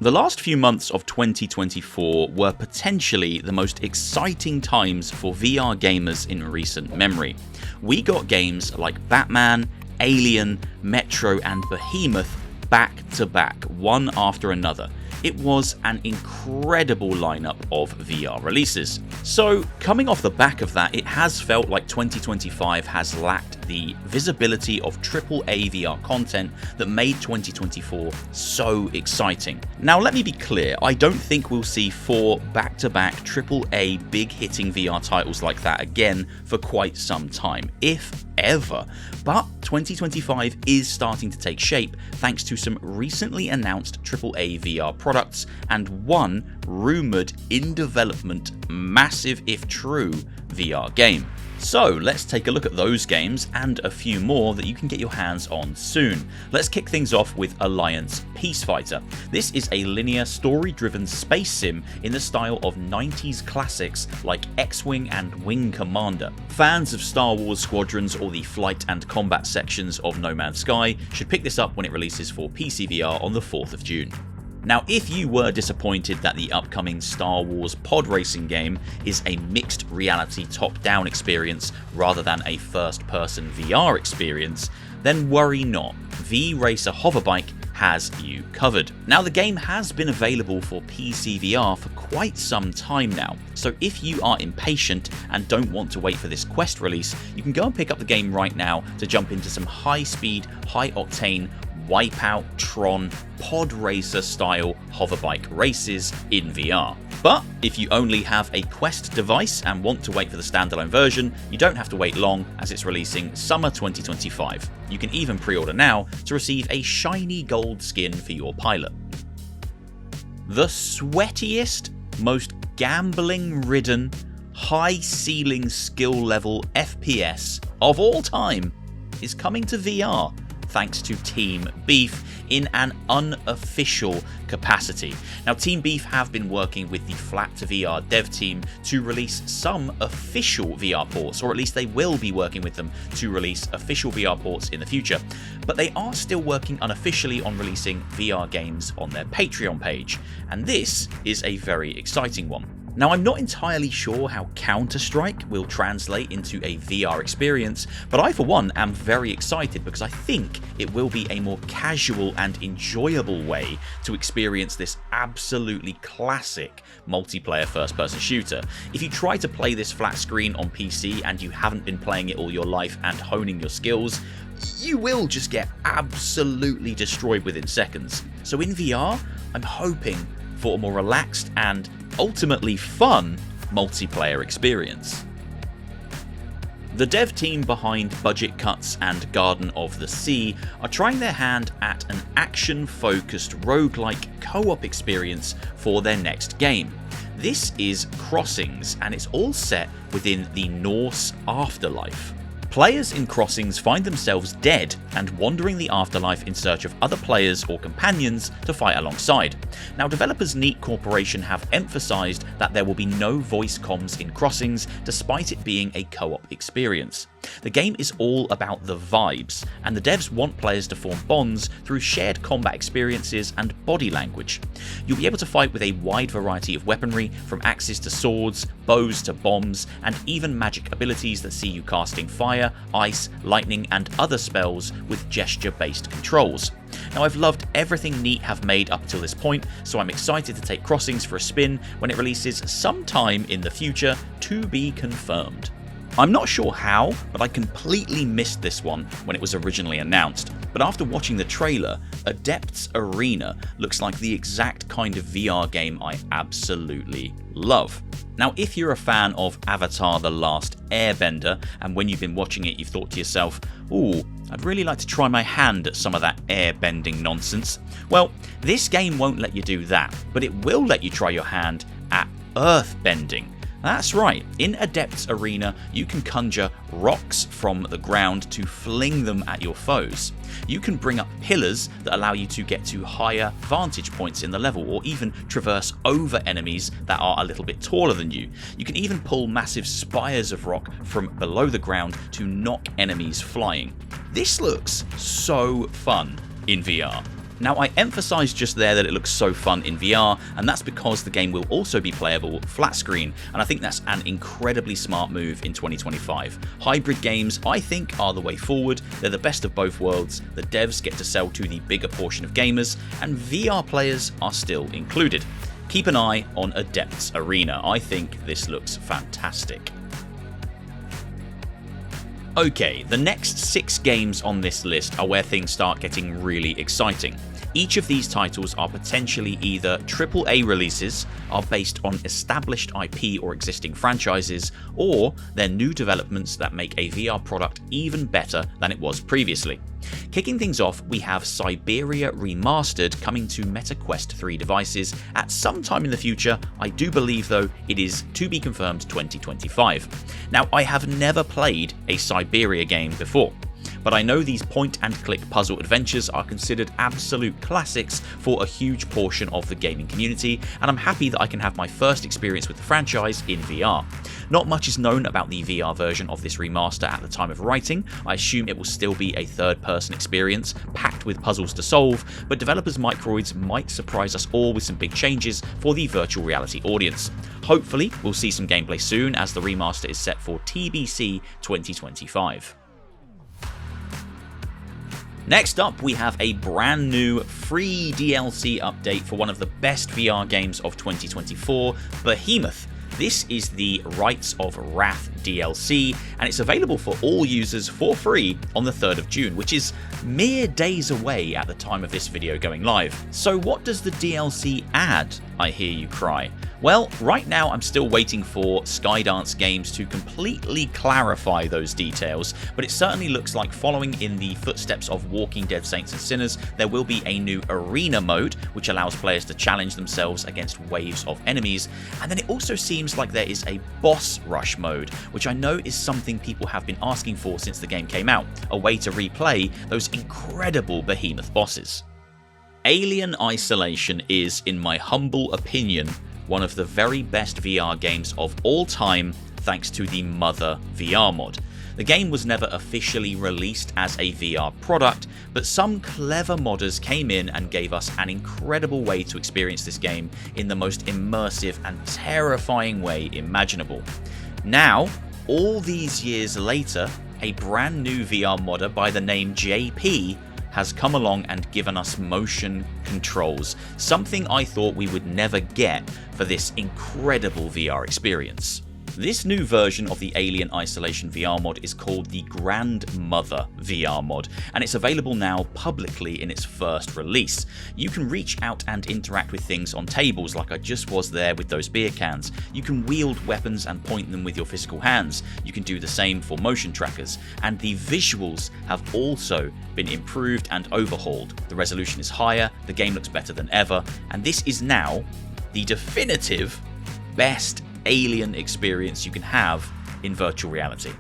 The last few months of 2024 were potentially the most exciting times for VR gamers in recent memory. We got games like Batman, Alien, Metro and Behemoth back to back, one after another. It was an incredible lineup of VR releases. So coming off the back of that, it has felt like 2025 has lacked the visibility of AAA VR content that made 2024 so exciting. Now let me be clear, I don't think we'll see 4 back-to-back AAA big hitting VR titles like that again for quite some time, if ever. But 2025 is starting to take shape thanks to some recently announced AAA VR products and one rumoured in development, massive if true, VR game. So let's take a look at those games and a few more that you can get your hands on soon. Let's kick things off with Alliance Peacefighter. This is a linear story-driven space sim in the style of 90s classics like X-Wing and Wing Commander. Fans of Star Wars Squadrons or the flight and combat sections of No Man's Sky should pick this up when it releases for PCVR on the 4th of June. Now, if you were disappointed that the upcoming Star Wars pod racing game is a mixed reality top-down experience rather than a first-person VR experience, then worry not. V-Racer Hoverbike has you covered. Now, the game has been available for PCVR for quite some time now, so if you are impatient and don't want to wait for this Quest release, you can go and pick up the game right now to jump into some high-speed, high-octane Wipeout, Tron, pod racer style hoverbike races in VR. But if you only have a Quest device and want to wait for the standalone version, you don't have to wait long as it's releasing summer 2025. You can even pre-order now to receive a shiny gold skin for your pilot. The sweatiest, most gambling-ridden, high-ceiling skill level FPS of all time is coming to VR. Thanks to Team Beef in an unofficial capacity. Now, Team Beef have been working with the Flat to VR dev team to release some official VR ports, or at least they will be working with them to release official VR ports in the future. But they are still working unofficially on releasing VR games on their Patreon page, and this is a very exciting one. Now, I'm not entirely sure how Counter-Strike will translate into a VR experience, but I for one am very excited because I think it will be a more casual and enjoyable way to experience this absolutely classic multiplayer first-person shooter. If you try to play this flat screen on PC and you haven't been playing it all your life and honing your skills, you will just get absolutely destroyed within seconds. So in VR, I'm hoping for a more relaxed and ultimately fun multiplayer experience. The dev team behind Budget Cuts and Garden of the Sea are trying their hand at an action-focused roguelike co-op experience for their next game. This is Crossings, and it's all set within the Norse afterlife. Players in Crossings find themselves dead and wandering the afterlife in search of other players or companions to fight alongside. Now, developers Neat Corporation have emphasised that there will be no voice comms in Crossings despite it being a co-op experience. The game is all about the vibes, and the devs want players to form bonds through shared combat experiences and body language. You'll be able to fight with a wide variety of weaponry, from axes to swords, bows to bombs, and even magic abilities that see you casting fire, ice, lightning, and other spells with gesture-based controls. Now, I've loved everything Neat have made up until this point, so I'm excited to take Crossings for a spin when it releases sometime in the future, to be confirmed. I'm not sure how, but I completely missed this one when it was originally announced, but after watching the trailer, Adepts Arena looks like the exact kind of VR game I absolutely love. Now, if you're a fan of Avatar: The Last Airbender, and when you've been watching it you've thought to yourself, ooh, I'd really like to try my hand at some of that airbending nonsense, well, this game won't let you do that, but it will let you try your hand at earthbending. That's right, in Adepts Arena you can conjure rocks from the ground to fling them at your foes. You can bring up pillars that allow you to get to higher vantage points in the level, or even traverse over enemies that are a little bit taller than you. You can even pull massive spires of rock from below the ground to knock enemies flying. This looks so fun in VR. Now, I emphasised just there that it looks so fun in VR, and that's because the game will also be playable flat screen, and I think that's an incredibly smart move in 2025. Hybrid games, I think, are the way forward. They're the best of both worlds. The devs get to sell to the bigger portion of gamers, and VR players are still included. Keep an eye on Adepts Arena. I think this looks fantastic. Okay, the next 6 games on this list are where things start getting really exciting. Each of these titles are potentially either AAA releases, are based on established IP or existing franchises, or they're new developments that make a VR product even better than it was previously. Kicking things off, we have Siberia Remastered coming to Meta Quest 3 devices at some time in the future. I do believe, though, it is to be confirmed 2025. Now, I have never played a Siberia game before, but I know these point-and-click puzzle adventures are considered absolute classics for a huge portion of the gaming community, and I'm happy that I can have my first experience with the franchise in VR. Not much is known about the VR version of this remaster at the time of writing. I assume it will still be a third-person experience, packed with puzzles to solve, but developers Microids might surprise us all with some big changes for the virtual reality audience. Hopefully, we'll see some gameplay soon, as the remaster is set for TBC 2025. Next up, we have a brand new free DLC update for one of the best VR games of 2024, Behemoth. This is the Rites of Wrath DLC, and it's available for all users for free on the 3rd of June, which is mere days away at the time of this video going live. So what does the DLC add, I hear you cry? Well, right now I'm still waiting for Skydance Games to completely clarify those details, but it certainly looks like, following in the footsteps of Walking Dead Saints and Sinners, there will be a new arena mode, which allows players to challenge themselves against waves of enemies, and then it also seems like there is a boss rush mode, which I know is something people have been asking for since the game came out, a way to replay those incredible Behemoth bosses. Alien Isolation is, in my humble opinion, one of the very best VR games of all time, thanks to the Mother VR mod. The game was never officially released as a VR product, but some clever modders came in and gave us an incredible way to experience this game in the most immersive and terrifying way imaginable. Now, all these years later, a brand new VR modder by the name JP has come along and given us motion controls, something I thought we would never get for this incredible VR experience. This new version of the Alien Isolation VR mod is called the Grandmother VR mod, and it's available now publicly in its first release. You can reach out and interact with things on tables like I just was there with those beer cans. You can wield weapons and point them with your physical hands. You can do the same for motion trackers, and the visuals have also been improved and overhauled. The resolution is higher, the game looks better than ever, and this is now the definitive best Alien experience you can have in virtual reality.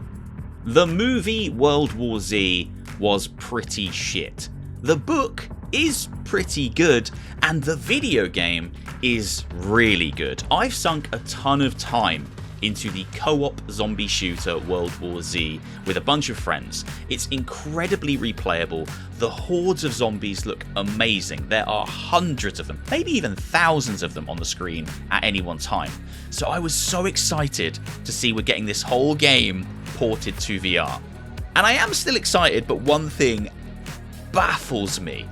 The movie World War Z was pretty shit. The book is pretty good, and the video game is really good. I've sunk a ton of time into the co-op zombie shooter World War Z with a bunch of friends. It's incredibly replayable. The hordes of zombies look amazing. There are hundreds of them, maybe even thousands of them on the screen at any one time. So I was so excited to see we're getting this whole game ported to VR. And I am still excited, but one thing baffles me.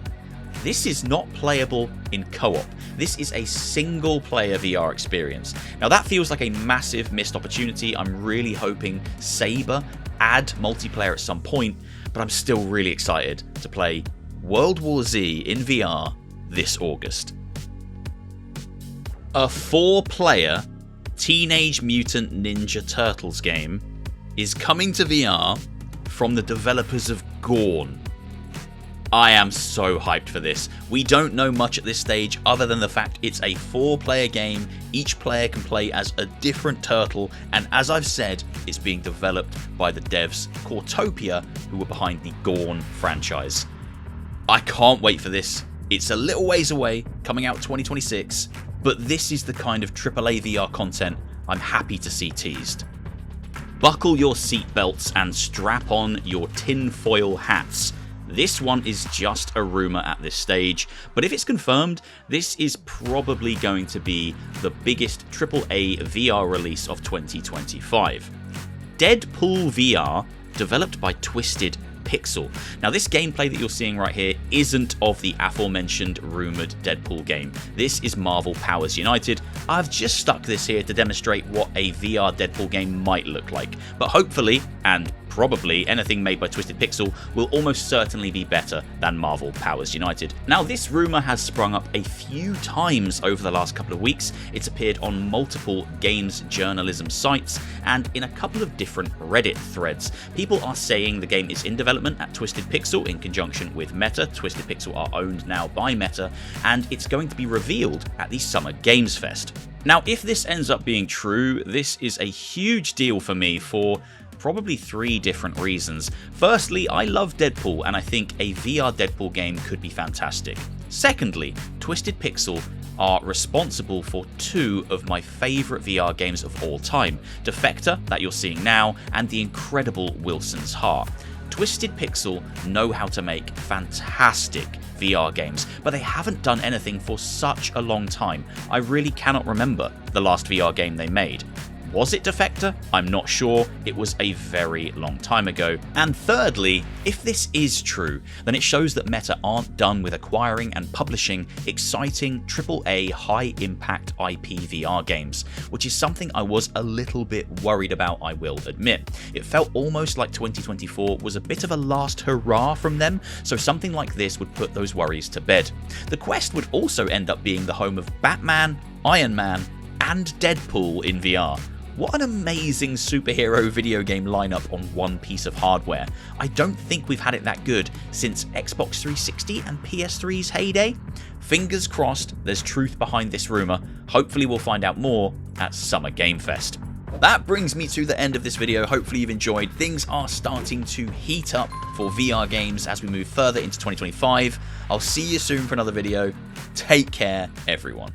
This is not playable in co-op. This is a single player VR experience. Now that feels like a massive missed opportunity. I'm really hoping Saber add multiplayer at some point, but I'm still really excited to play World War Z in VR this August. A 4-player Teenage Mutant Ninja Turtles game is coming to VR from the developers of Gorn. I am so hyped for this. We don't know much at this stage other than the fact it's a 4-player game. Each player can play as a different turtle, and as I've said, it's being developed by the devs Cortopia, who were behind the Gorn franchise. I can't wait for this. It's a little ways away, coming out 2026, but this is the kind of AAA VR content I'm happy to see teased. Buckle your seatbelts and strap on your tinfoil hats, This one is just a rumour at this stage, but if it's confirmed, this is probably going to be the biggest AAA VR release of 2025. Deadpool VR, developed by Twisted Pixel. Now this gameplay that you're seeing right here isn't of the aforementioned rumoured Deadpool game. This is Marvel Powers United. I've just stuck this here to demonstrate what a VR Deadpool game might look like, but hopefully, and probably, anything made by Twisted Pixel will almost certainly be better than Marvel Powers United. Now this rumour has sprung up a few times over the last couple of weeks. It's appeared on multiple games journalism sites and in a couple of different Reddit threads. People are saying the game is in development at Twisted Pixel in conjunction with Meta. Twisted Pixel are owned now by Meta, and it's going to be revealed at the Summer Games Fest. Now if this ends up being true, this is a huge deal for me for probably 3 different reasons. Firstly, I love Deadpool and I think a VR Deadpool game could be fantastic. Secondly, Twisted Pixel are responsible for 2 of my favourite VR games of all time, Defector, that you're seeing now, and the incredible Wilsons Heart. Twisted Pixel know how to make fantastic VR games, but they haven't done anything for such a long time. I really cannot remember the last VR game they made. Was it Defector? I'm not sure. It was a very long time ago. And thirdly, if this is true, then it shows that Meta aren't done with acquiring and publishing exciting AAA high-impact IP VR games, which is something I was a little bit worried about, I will admit. It felt almost like 2024 was a bit of a last hurrah from them, so something like this would put those worries to bed. The Quest would also end up being the home of Batman, Iron Man, and Deadpool in VR. What an amazing superhero video game lineup on one piece of hardware. I don't think we've had it that good since Xbox 360 and PS3's heyday. Fingers crossed there's truth behind this rumour. Hopefully we'll find out more at Summer Game Fest. That brings me to the end of this video. Hopefully you've enjoyed. Things are starting to heat up for VR games as we move further into 2025. I'll see you soon for another video. Take care, everyone.